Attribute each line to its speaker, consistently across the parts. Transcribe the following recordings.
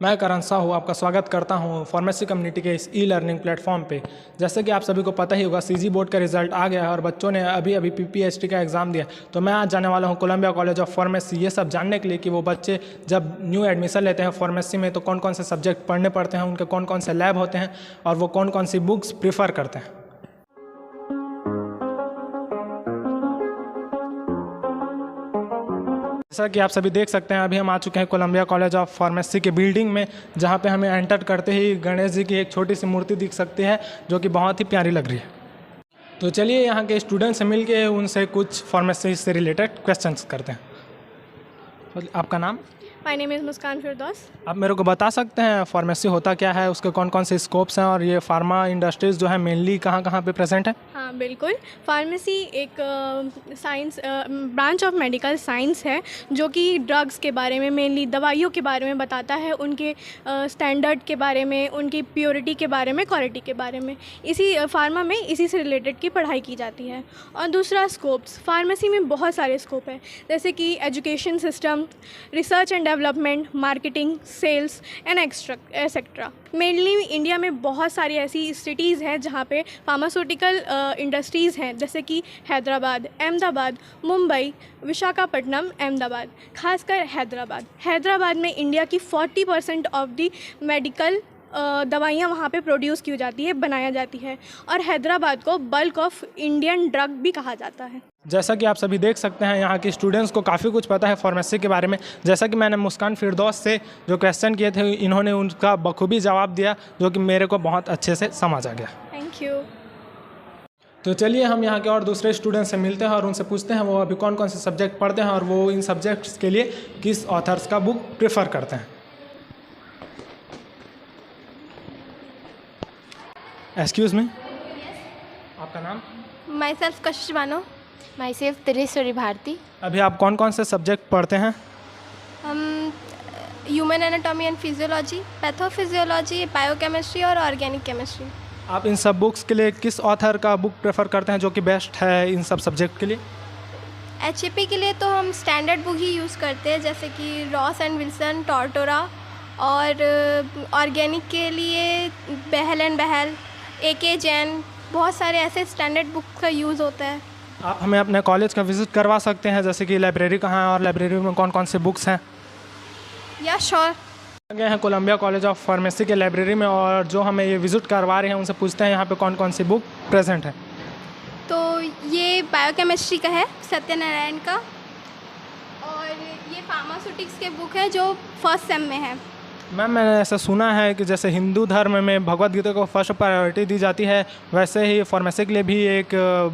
Speaker 1: मैं करण साहू आपका स्वागत करता हूं फार्मेसी कम्युनिटी के इस ई लर्निंग प्लेटफॉर्म पे। जैसे कि आप सभी को पता ही होगा, सीजी बोर्ड का रिजल्ट आ गया है और बच्चों ने अभी अभी पीपीएचटी का एग्ज़ाम दिया। तो मैं आज जाने वाला हूं कोलंबिया कॉलेज ऑफ फार्मेसी, ये सब जानने के लिए कि वो बच्चे जब न्यू एडमिशन लेते हैं फार्मेसी में तो कौन कौन से सब्जेक्ट पढ़ने पड़ते हैं, उनके कौन कौन से लैब होते हैं और वो कौन कौन सी बुक्स प्रीफर करते हैं। जैसा कि आप सभी देख सकते हैं, अभी हम आ चुके हैं कोलंबिया कॉलेज ऑफ फार्मेसी के बिल्डिंग में, जहां पे हमें एंटर करते ही गणेश जी की एक छोटी सी मूर्ति दिख सकती है जो कि बहुत ही प्यारी लग रही है। तो चलिए यहाँ के स्टूडेंट से मिलके उनसे कुछ फार्मेसी से रिलेटेड क्वेश्चंस करते हैं। आपका नाम?
Speaker 2: माय नेम इज़ मुस्कान फिरदौस।
Speaker 1: आप मेरे को बता सकते हैं फार्मेसी होता क्या है, उसके कौन कौन से स्कोप्स हैं और ये फार्मा इंडस्ट्रीज़ जो है मेनली कहाँ कहाँ पे प्रेजेंट है?
Speaker 2: हाँ बिल्कुल, फार्मेसी एक science branch of medical science है जो कि ड्रग्स के बारे में, मेनली दवाइयों के बारे में बताता है, उनके स्टैंडर्ड के बारे में, उनकी प्योरिटी के बारे में, क्वालिटी के बारे में। इसी फार्मा में इसी से रिलेटेड की पढ़ाई की जाती है। और दूसरा स्कोप्स, फार्मेसी में बहुत सारे स्कोप हैं, जैसे कि education system, research and development, marketing, sales and etcetera. Mainly India में बहुत सारी ऐसी सिटीज़ हैं जहाँ पे फार्मास्यूटिकल इंडस्ट्रीज़ हैं, जैसे कि हैदराबाद, अहमदाबाद, मुंबई, विशाखापट्टनम, अहमदाबाद, खासकर हैदराबाद में इंडिया की 40% ऑफ दी मेडिकल दवाइयाँ वहाँ पे प्रोड्यूस की जाती है, बनाया जाती है। और हैदराबाद को बल्क ऑफ इंडियन ड्रग भी कहा जाता है।
Speaker 1: जैसा कि आप सभी देख सकते हैं, यहाँ के स्टूडेंट्स को काफ़ी कुछ पता है फार्मेसी के बारे में। जैसा कि मैंने मुस्कान फिरदौस से जो क्वेश्चन किए थे, इन्होंने उनका बखूबी जवाब दिया जो कि मेरे को बहुत अच्छे से समझ आ गया।
Speaker 2: Thank you.
Speaker 1: तो चलिए हम यहाँ के और दूसरे स्टूडेंट्स से मिलते हैं और उनसे पूछते हैं वो अभी कौन कौन से सब्जेक्ट पढ़ते हैं और वो इन सब्जेक्ट्स के लिए किस ऑथर्स का बुक प्रेफर करते हैं। एक्सक्यूज़ मी, आपका नाम?
Speaker 2: Myself Kashish Bano.
Speaker 3: Myself Trishwari Bharti.
Speaker 1: अभी आप कौन कौन से सब्जेक्ट पढ़ते हैं?
Speaker 2: हम human anatomy and physiology, pathophysiology, biochemistry और ऑर्गेनिक केमिस्ट्री।
Speaker 1: आप इन सब बुक्स के लिए किस ऑथर का बुक प्रेफर करते हैं जो कि बेस्ट है इन सब सब्जेक्ट के लिए?
Speaker 2: एचएपी के लिए तो हम स्टैंडर्ड बुक ही यूज़ करते हैं, जैसे कि रॉस एंड विल्सन, टॉर्टोरा। और ऑर्गेनिक के लिए बहल एंड बहल, एके जैन, बहुत सारे ऐसे स्टैंडर्ड बुक का यूज़ होता है।
Speaker 1: आप हमें अपने कॉलेज का विज़िट करवा सकते हैं, जैसे कि लाइब्रेरी कहाँ है और लाइब्रेरी में कौन कौन से बुक्स हैं?
Speaker 2: या श्योर।
Speaker 1: गए हैं कोलंबिया कॉलेज ऑफ फार्मेसी के लाइब्रेरी में और जो हमें ये विज़िट करवा रहे हैं उनसे पूछते हैं यहाँ पे कौन कौन सी बुक प्रेजेंट है।
Speaker 2: तो ये बायोकेमिस्ट्री का है, सत्यनारायण का। और ये फार्मास्यूटिक्स के बुक है जो फर्स्ट सेम में है।
Speaker 1: मैम, मैंने ऐसा सुना है कि जैसे हिंदू धर्म में भगवद गीता को फर्स्ट प्रायोरिटी दी जाती है, वैसे ही फार्मेसी के लिए भी एक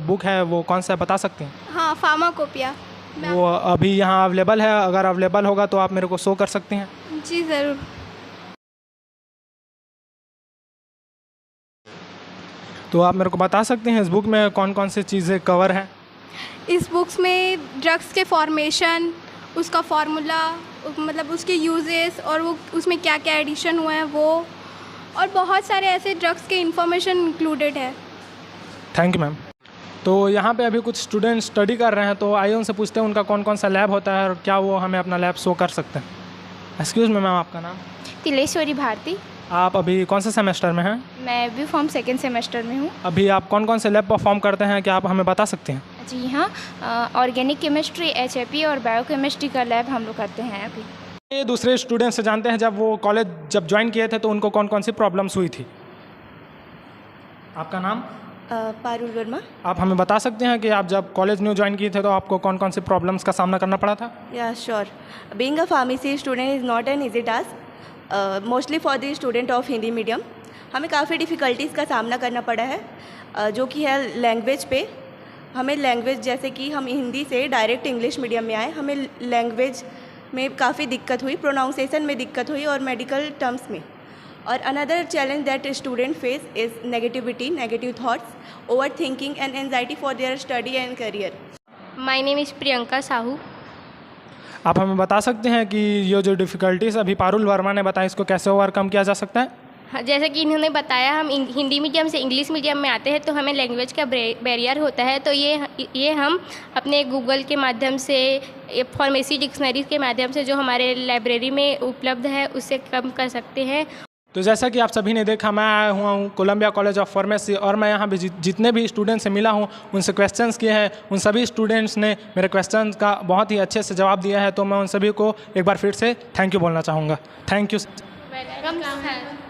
Speaker 1: बुक है, वो कौन सा है बता सकते हैं?
Speaker 2: हाँ, फार्माकोपिया।
Speaker 1: वो अभी यहाँ अवेलेबल है? अगर अवेलेबल होगा तो आप मेरे को शो कर सकती हैं?
Speaker 2: जी ज़रूर।
Speaker 1: तो आप मेरे को बता सकते हैं इस बुक में कौन कौन सी चीज़ें कवर हैं?
Speaker 2: इस बुक्स में ड्रग्स के फॉर्मेशन, उसका फार्मूला, मतलब उसके यूजेस और वो उसमें क्या क्या एडिशन हुआ है वो, और बहुत सारे ऐसे ड्रग्स के इंफॉर्मेशन इंक्लूडेड है।
Speaker 1: Thank you ma'am. तो यहाँ पे अभी कुछ स्टूडेंट स्टडी कर रहे हैं, तो आइए उनसे पूछते हैं उनका कौन कौन सा लैब होता है और क्या वो हमें अपना लैब शो कर सकते हैं। एक्सक्यूज़ मी मैम, आपका नाम?
Speaker 3: तिलेश्वरी भारती।
Speaker 1: आप अभी कौन से सेमेस्टर में हैं?
Speaker 3: मैं बी फॉर्म सेकेंड सेमेस्टर में हूँ।
Speaker 1: अभी आप कौन कौन से लैब परफॉर्म करते हैं, क्या आप हमें बता सकते हैं?
Speaker 3: जी हाँ, ऑर्गेनिक केमिस्ट्री, एचएपी और बायोकेमिस्ट्री का लैब हम लोग करते हैं अभी।
Speaker 1: ये दूसरे स्टूडेंट से जानते हैं जब वो कॉलेज जब ज्वाइन किए थे तो उनको कौन कौन सी प्रॉब्लम्स हुई थी। आपका नाम?
Speaker 4: पारुल वर्मा।
Speaker 1: आप हमें बता सकते हैं कि आप जब कॉलेज न्यू ज्वाइन किए थे तो आपको कौन कौन सी प्रॉब्लम्स का सामना करना पड़ा था?
Speaker 4: या sure, being a pharmacy student is not an easy task, mostly for the student of Hindi medium. हमें काफ़ी डिफ़िकल्टीज़ का सामना करना पड़ा है, जो कि है लैंग्वेज पे। हमें लैंग्वेज, जैसे कि हम हिंदी से डायरेक्ट इंग्लिश मीडियम में आए, हमें लैंग्वेज में काफ़ी दिक्कत हुई, प्रोनाउंसिएशन में दिक्कत हुई और मेडिकल टर्म्स में। और another challenge that student face is negativity, negative thoughts, over thinking and anxiety for their study and career.
Speaker 3: My name is Priyanka Sahu.
Speaker 1: आप हमें बता सकते हैं कि ये जो डिफ़िकल्टीज़ अभी पारुल वर्मा ने बताया इसको कैसे ओवरकम किया जा सकता है?
Speaker 3: हाँ, जैसा कि इन्होंने बताया, हम हिंदी मीडियम से इंग्लिश मीडियम में आते हैं तो हमें लैंग्वेज का बैरियर होता है, तो ये हम अपने गूगल के माध्यम से, फार्मेसी डिक्शनरी के माध्यम से जो हमारे लाइब्रेरी में उपलब्ध है उससे कम कर सकते हैं।
Speaker 1: तो जैसा कि आप सभी ने देखा, मैं आया हुआ हूँ कोलंबिया कॉलेज ऑफ फार्मेसी और मैं यहाँ पे जितने भी स्टूडेंट्स से मिला हूँ उनसे क्वेश्चंस किए हैं। उन सभी स्टूडेंट्स ने मेरे क्वेश्चंस का बहुत ही अच्छे से जवाब दिया है, तो मैं उन सभी को एक बार फिर से थैंक यू बोलना चाहूँगा। Thank you.
Speaker 3: Welcome sir.